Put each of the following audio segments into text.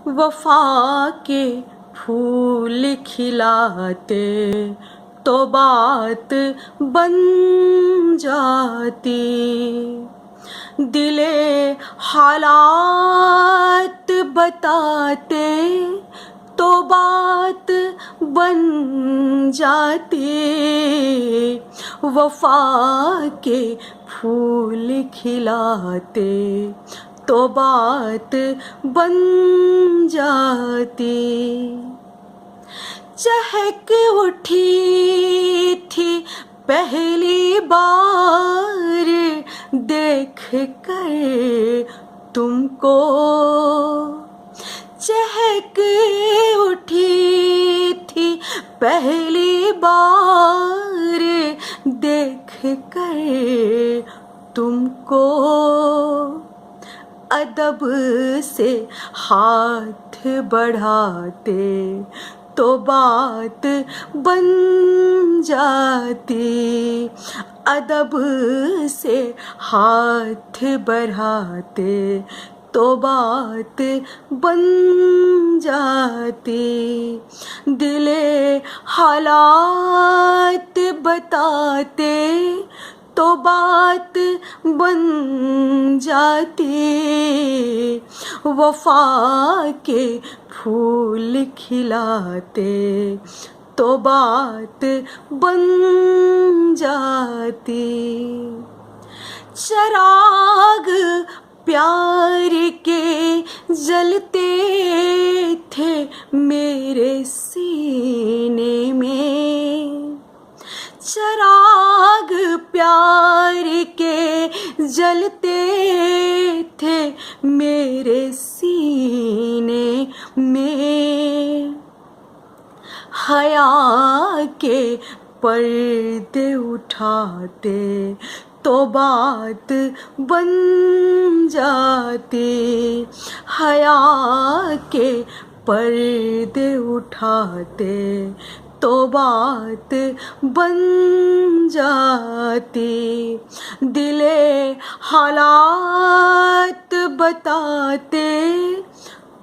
वफा के फूल खिलाते तो बात बन जाती। दिले हालात बताते तो बात बन जाती। वफा के फूल खिलाते तो बात बन जाती। चहक उठी थी पहली बार देख कर तुमको। चहक उठी थी पहली बार देख कर तुमको। अदब से हाथ बढ़ाते तो बात बन जाती। अदब से हाथ बढ़ाते तो बात बन जाती। दिले हालात बताते तो बात बन जाती। वफा के फूल खिलाते तो बात बन जाती। चिराग प्यार के जलते थे मेरे सीने में। चिराग प्यार के जलते थे मेरे सीने में। हया के पर्दे उठाते तो बात बन जाती। हया के पर्दे उठाते तो बात बन जाती। दिले हालात बताते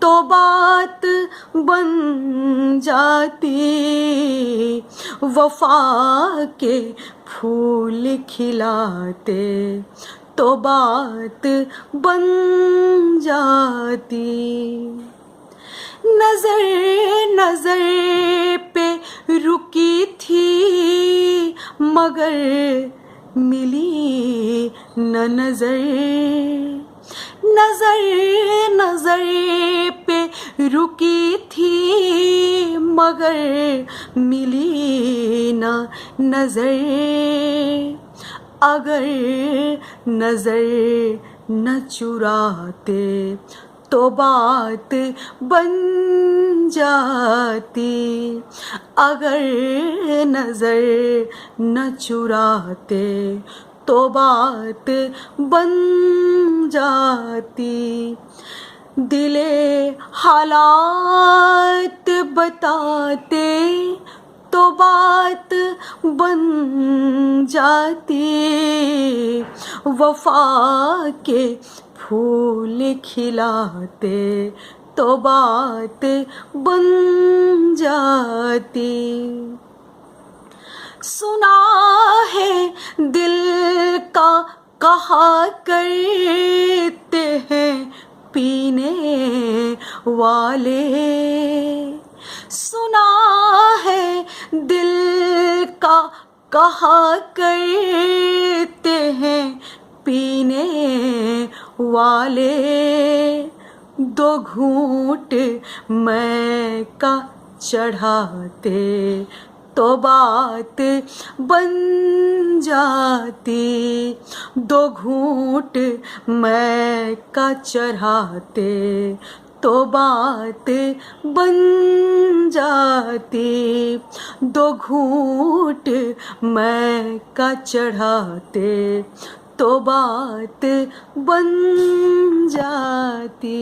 तो बात बन जाती। वफा के फूल खिलाते तो बात बन जाती। नजर नजर पे रुकी थी मगर मिली न नजर। नजर नजर पे रुकी थी मगर मिली न नजर। अगर नजर न चुराते तो बात बन जाती। अगर नजर न चुराते तो बात बन जाती। दिले हालात बताते तो बात बन जाती। वफा के फूल खिलाते तो बात बन जाती। सुना है दिल का कहा करते हैं पीने वाले। सुना है दिल का कहा करते हैं पीने वाले। दो घूंट मैं का चढ़ाते तो बात बन जाती। दो घूंट मैं का चढ़ाते तो बात बन जाती। दो घूंट मैं का चढ़ाते तो बात बन जाती।